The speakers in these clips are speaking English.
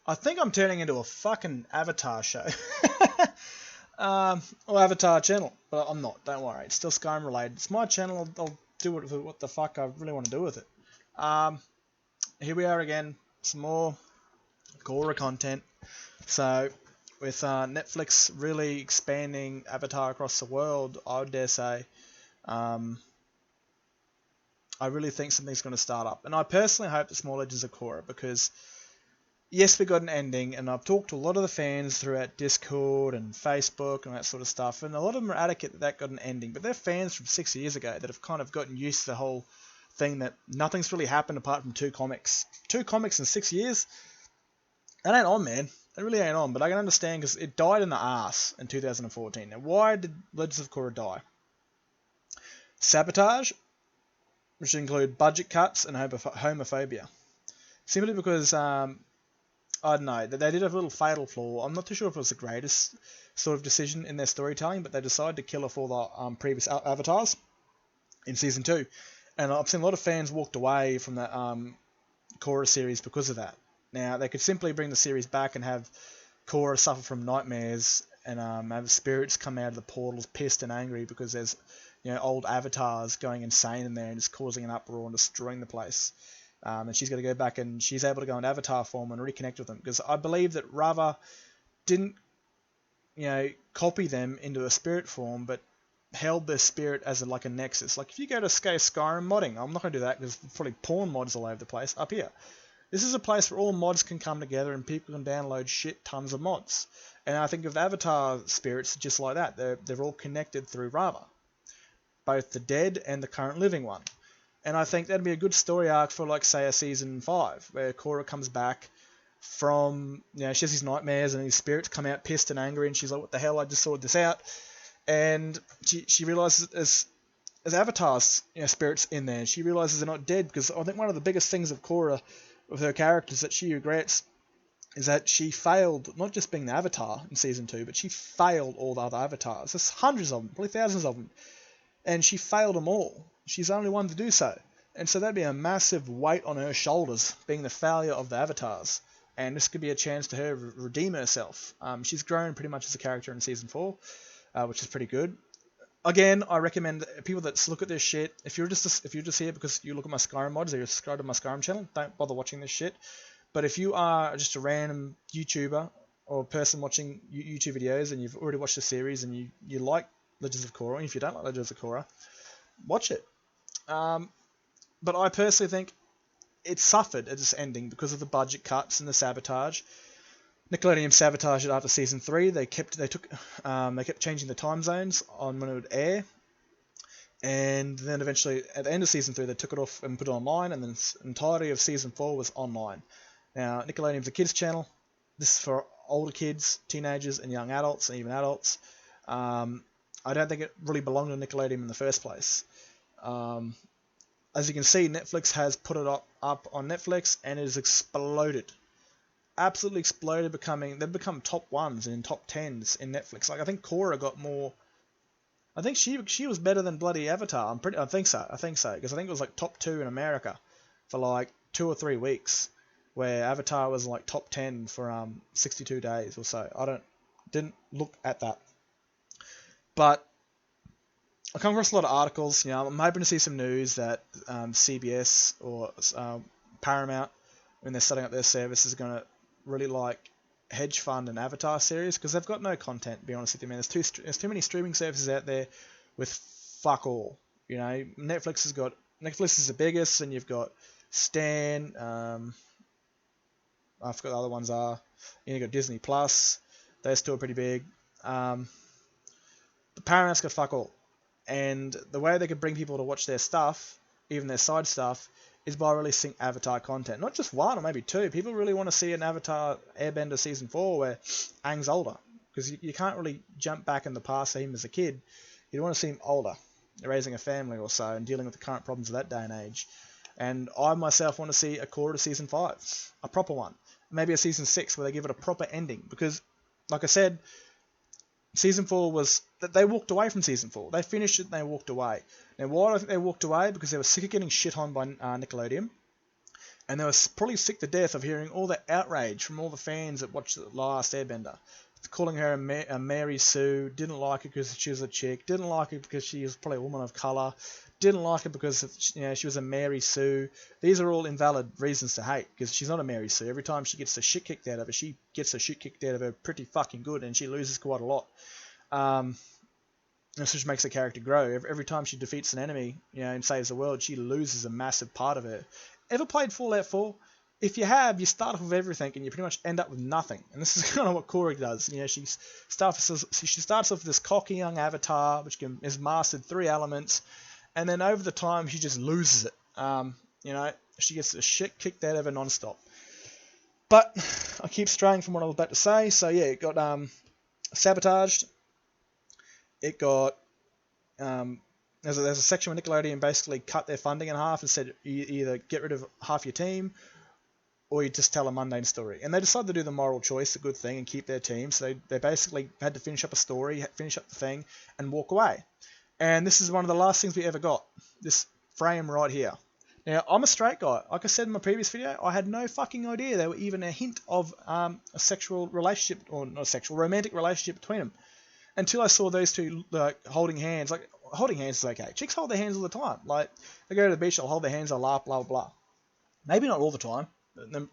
I think I'm turning into a fucking Avatar show. Or Avatar channel. But I'm not, don't worry. It's still Skyrim related. It's my channel. I'll do what the fuck I really want to do with it. Here we are again. Some more Korra content. So, with Netflix really expanding Avatar across the world, I would dare say, I really think something's going to start up. And I personally hope it's more Legends of Korra, because yes, we got an ending, and I've talked to a lot of the fans throughout Discord and Facebook and that sort of stuff, and a lot of them are advocate that got an ending, but they're fans from 6 years ago that have kind of gotten used to the whole thing that nothing's really happened apart from 2 comics. 2 comics in 6 years? That ain't on, man. It really ain't on, but I can understand because it died in the arse in 2014. Now, why did Legends of Korra die? Sabotage, which include budget cuts and homophobia. Simply because, I don't know, they did a little fatal flaw. I'm not too sure if it was the greatest sort of decision in their storytelling, but they decided to kill off all the previous avatars in Season 2. And I've seen a lot of fans walked away from that Korra series because of that. Now, they could simply bring the series back and have Korra suffer from nightmares and have spirits come out of the portals pissed and angry because there's old avatars going insane in there and just causing an uproar and destroying the place. And she's got to go back and she's able to go in avatar form and reconnect with them. Because I believe that Rava didn't, copy them into a spirit form, but held their spirit as like a nexus. Like if you go to Skyrim modding, I'm not going to do that because there's probably porn mods all over the place. Up here, this is a place where all mods can come together and people can download shit tons of mods. And I think of Avatar spirits just like that. They're all connected through Rava, both the dead and the current living one. And I think that'd be a good story arc for, like, say, a Season 5, where Korra comes back from, she has these nightmares and these spirits come out pissed and angry, and she's like, what the hell, I just sorted this out. And she realizes as avatars, spirits in there, she realizes they're not dead, because I think one of the biggest things of Korra, with her characters, that she regrets is that she failed, not just being the Avatar in Season 2, but she failed all the other avatars. There's hundreds of them, probably thousands of them. And she failed them all. She's the only one to do so. And so that'd be a massive weight on her shoulders, being the failure of the avatars. And this could be a chance to her redeem herself. She's grown pretty much as a character in Season 4, which is pretty good. Again, I recommend people that look at this shit, if you're just here because you look at my Skyrim mods or you're subscribed to my Skyrim channel, don't bother watching this shit. But if you are just a random YouTuber or person watching YouTube videos and you've already watched the series and you like Legends of Korra, and if you don't like Legends of Korra, watch it. But I personally think it suffered at its ending because of the budget cuts and the sabotage. Nickelodeon sabotaged it after Season 3. They kept changing the time zones on when it would air, and then eventually at the end of Season 3 they took it off and put it online, and then the entirety of Season 4 was online. Now, Nickelodeon's a kids channel. This is for older kids, teenagers, and young adults, and even adults. I don't think it really belonged to Nickelodeon in the first place. As you can see, Netflix has put it up on Netflix, and it has exploded. Absolutely exploded, they've become top 1s and top 10s in Netflix. Like, I think Korra got more. I think she was better than bloody Avatar. I think so, because I think it was like top 2 in America for like 2 or 3 weeks, where Avatar was like top 10 for 62 days or so. Didn't look at that. But I come across a lot of articles. I'm hoping to see some news that CBS or Paramount, when they're setting up their service, is going to really like hedge fund an Avatar series, because they've got no content, to be honest with you, man. There's too many streaming services out there with fuck all. Netflix is the biggest, and you've got Stan. I forgot the other ones are. You've got Disney Plus. Those two are pretty big. The Paramount's got fuck all. And the way they could bring people to watch their stuff, even their side stuff, is by releasing Avatar content. Not just 1 or maybe 2. People really want to see an Avatar Airbender Season 4 where Aang's older. Because you can't really jump back in the past to him as a kid. You want to see him older, raising a family or so, and dealing with the current problems of that day and age. And I myself want to see a Korra Season 5. A proper one. Maybe a Season 6 where they give it a proper ending. Because, like I said, Season 4 was that they walked away from Season 4. They finished it and they walked away. Now, why do I think they walked away? Because they were sick of getting shit on by Nickelodeon. And they were probably sick to death of hearing all the outrage from all the fans that watched The Last Airbender. Calling her a Mary Sue, didn't like her because she was a chick, didn't like her because she was probably a woman of colour, didn't like her because she was a Mary Sue. These are all invalid reasons to hate, because she's not a Mary Sue. Every time she gets the shit kicked out of her, she gets the shit kicked out of her pretty fucking good, and she loses quite a lot. And so she makes the character grow. Every time she defeats an enemy, and saves the world, she loses a massive part of her. Ever played Fallout 4? If you have, you start off with everything and you pretty much end up with nothing. And this is kind of what Korra does. She starts off with this cocky young avatar, which has mastered 3 elements, and then over the time she just loses it. She gets the shit kicked out of her non-stop. But I keep straying from what I was about to say. So yeah, it got sabotaged. It got there's a section where Nickelodeon basically cut their funding in half and said you either get rid of half your team, or you just tell a mundane story. And they decided to do the moral choice, the good thing, and keep their team. So they basically had to finish up a story, finish up the thing, and walk away. And this is one of the last things we ever got. This frame right here. Now, I'm a straight guy. Like I said in my previous video, I had no fucking idea there were even a hint of a sexual relationship, or not sexual, romantic relationship between them. Until I saw those two holding hands. Like, holding hands is okay. Chicks hold their hands all the time. Like, they go to the beach, they'll hold their hands, they'll laugh, blah, blah, blah. Maybe not all the time. And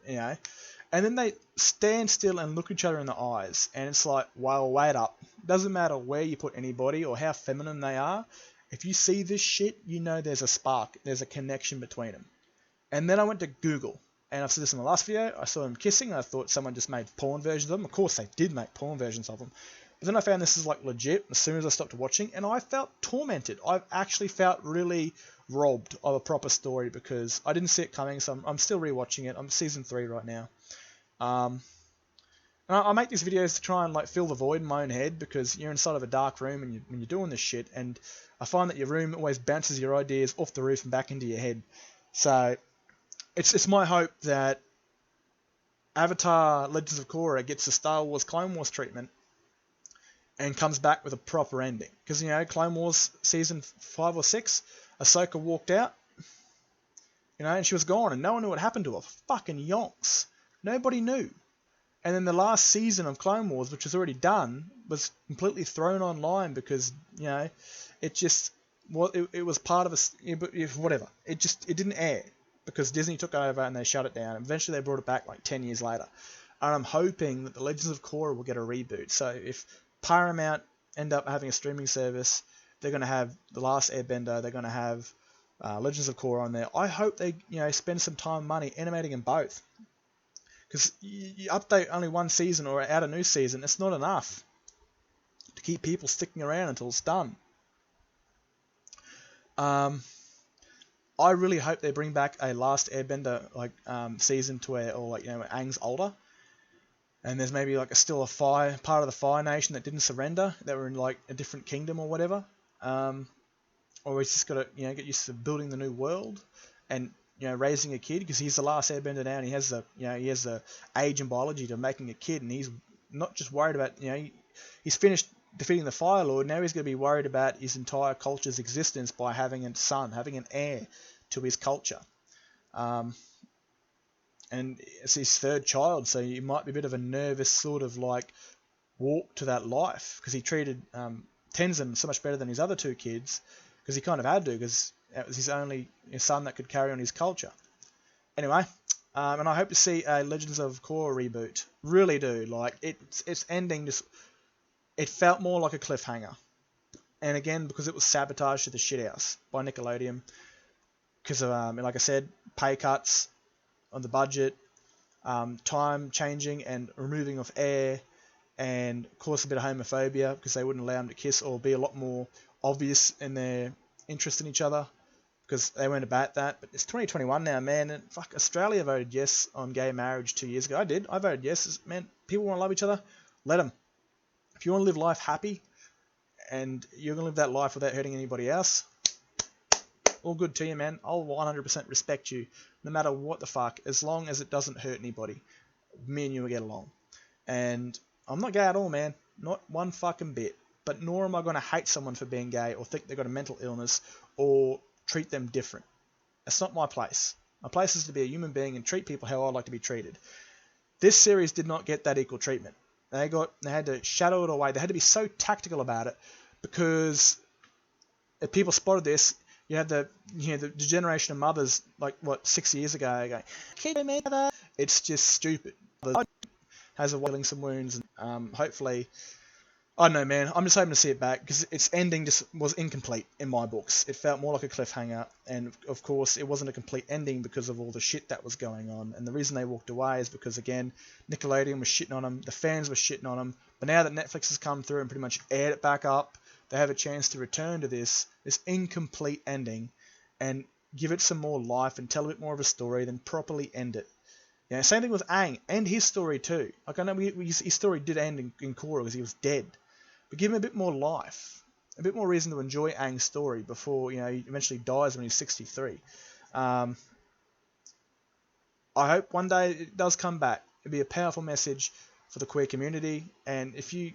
then they stand still and look each other in the eyes, and it's like, well, wait up. Doesn't matter where you put anybody or how feminine they are. If you see this shit, there's a spark, there's a connection between them. And then I went to Google, and I've said this in the last video. I saw them kissing, and I thought someone just made porn versions of them. Of course, they did make porn versions of them. But then I found this is like legit as soon as I stopped watching, and I felt tormented. I've actually felt really robbed of a proper story because I didn't see it coming, so I'm still rewatching it. I'm season 3 right now. And I make these videos to try and fill the void in my own head, because you're inside of a dark room and when you're doing this shit, and I find that your room always bounces your ideas off the roof and back into your head. So it's my hope that Avatar Legends of Korra gets the Star Wars Clone Wars treatment and comes back with a proper ending. Because, Clone Wars season 5 or 6, Ahsoka walked out, and she was gone, and no one knew what happened to her. Fucking yonks. Nobody knew. And then the last season of Clone Wars, which was already done, was completely thrown online because, it just, it was part of whatever. It didn't air because Disney took over and they shut it down. Eventually they brought it back 10 years later. And I'm hoping that the Legends of Korra will get a reboot. So if Paramount end up having a streaming service, they're going to have The Last Airbender, they're going to have Legends of Korra on there. I hope they spend some time and money animating them both. Because you update only one season or add a new season, it's not enough to keep people sticking around until it's done. I really hope they bring back a Last Airbender season to where, or Aang's older, and there's maybe still a part of the Fire Nation that didn't surrender, that were in a different kingdom or whatever, or he's just got to get used to building the new world and raising a kid, because he's the last Airbender now, and he has the age and biology to making a kid, and he's not just worried about he's finished defeating the Fire Lord. Now he's going to be worried about his entire culture's existence by having a son, having an heir to his culture. And it's his 3rd child, so he might be a bit of a nervous sort of walk to that life, because he treated Tenzin so much better than his other 2 kids, because he kind of had to, because it was his only son that could carry on his culture. Anyway, and I hope to see a Legends of Korra reboot. Really do. Its ending just, it felt more like a cliffhanger. And again, because it was sabotaged to the shithouse by Nickelodeon. Because of, like I said, pay cuts on the budget, time changing and removing of air, and of course a bit of homophobia, because they wouldn't allow them to kiss or be a lot more obvious in their interest in each other, because they weren't about that. But it's 2021 now, man, and fuck, Australia voted yes on gay marriage 2 years ago. I voted yes. Man, people want to love each other, let them. If you want to live life happy, and you're going to live that life without hurting anybody else, all good to you, man. I'll 100% respect you, no matter what the fuck, as long as it doesn't hurt anybody. Me and you will get along. And I'm not gay at all, man. Not one fucking bit. But nor am I going to hate someone for being gay, or think they've got a mental illness, or treat them different. That's not my place. My place is to be a human being and treat people how I'd like to be treated. This series did not get that equal treatment. They had to shadow it away. They had to be so tactical about it because if people spotted this, you had the generation of mothers like 6 years ago going, it's just stupid. Has a healing some wounds, and hopefully, I don't know, man. I'm just hoping to see it back because its ending just was incomplete in my books. It felt more like a cliffhanger, and of course, it wasn't a complete ending because of all the shit that was going on. And the reason they walked away is because again, Nickelodeon was shitting on them, the fans were shitting on them. But now that Netflix has come through and pretty much aired it back up, they have a chance to return to this incomplete ending and give it some more life and tell a bit more of a story, then properly end it. Yeah, same thing with Aang. End his story too. Like I know his story did end in Korra because he was dead, but give him a bit more life, a bit more reason to enjoy Aang's story before he eventually dies when he's 63. I hope one day it does come back. It'd be a powerful message for the queer community. And if you're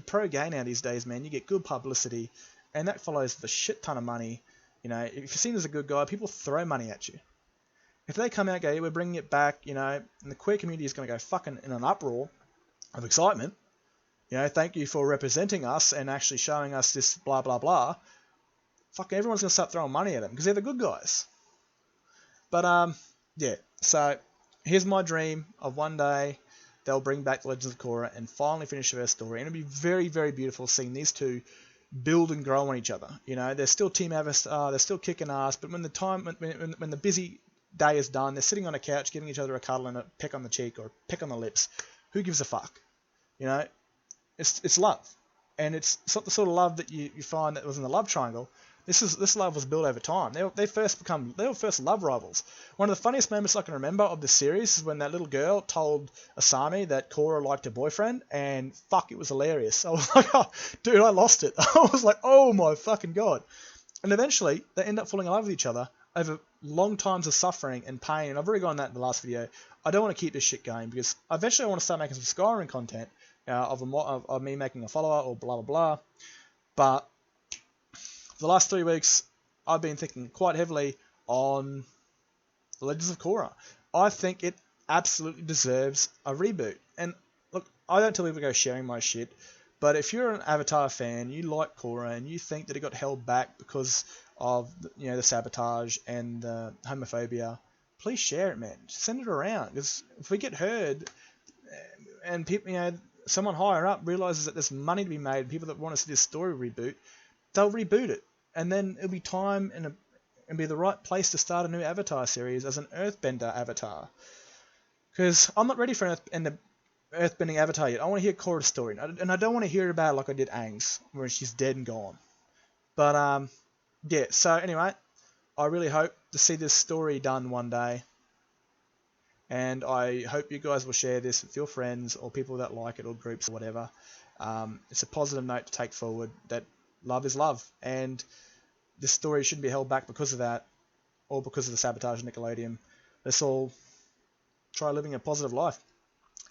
pro gay now these days, man, you get good publicity, and that follows with a shit ton of money. If you're seen as a good guy, people throw money at you. If they come out and go, we're bringing it back, and the queer community is going to go fucking in an uproar of excitement, thank you for representing us and actually showing us this blah, blah, blah, fucking everyone's going to start throwing money at them because they're the good guys. But, yeah, so here's my dream of one day they'll bring back the Legends of Korra and finally finish their story. And it'll be very, very beautiful seeing these two build and grow on each other. They're still Team Avatar, they're still kicking ass, but when the busy day is done, they're sitting on a couch giving each other a cuddle and a peck on the cheek or a peck on the lips. Who gives a fuck? It's love, and it's not the sort of love that you find that was in the love triangle. This love was built over time. They were first love rivals. One of the funniest moments I can remember of this series is when that little girl told Asami that Korra liked her boyfriend, and fuck, it was hilarious. I was like, oh, dude, I lost it. I was like, oh my fucking god. And eventually, they end up falling in love with each other over long times of suffering and pain, and I've already gone that in the last video. I don't want to keep this shit going because eventually I want to start making some Skyrim content of me making a follower or blah blah blah. But for the last 3 weeks, I've been thinking quite heavily on the Legends of Korra. I think it absolutely deserves a reboot. And look, I don't tell people to go sharing my shit, but if you're an Avatar fan, you like Korra, and you think that it got held back because of the sabotage and the homophobia, please share it, man. Send it around, because if we get heard and people, someone higher up realizes that there's money to be made, people that want to see this story reboot, they'll reboot it, and then it'll be time and be the right place to start a new Avatar series as an Earthbender Avatar. Because I'm not ready for an Earthbending Avatar yet. I want to hear Korra's story, and I don't want to hear about it like I did Aang's, where she's dead and gone. But yeah, so anyway, I really hope to see this story done one day, and I hope you guys will share this with your friends or people that like it or groups or whatever. It's a positive note to take forward that love is love, and this story shouldn't be held back because of that or because of the sabotage of Nickelodeon. Let's all try living a positive life.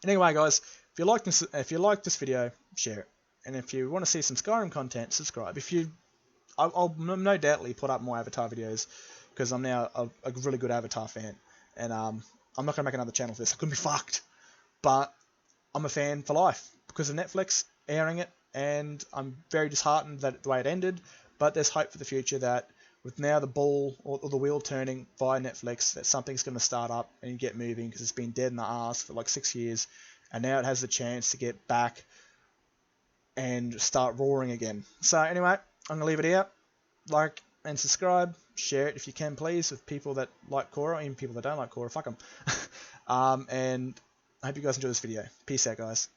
Anyway, guys, if you like this video, share it, and if you want to see some Skyrim content, subscribe. I'll no doubtly put up more Avatar videos because I'm now a really good Avatar fan, and I'm not going to make another channel for this. I couldn't be fucked, but I'm a fan for life because of Netflix airing it, and I'm very disheartened that the way it ended, but there's hope for the future that with now the ball or the wheel turning via Netflix, that something's going to start up and get moving because it's been dead in the arse for like 6 years, and now it has the chance to get back and start roaring again. So anyway, I'm going to leave it here. Like and subscribe. Share it if you can, please, with people that like Korra, even people that don't like Korra. Fuck them. And I hope you guys enjoy this video. Peace out, guys.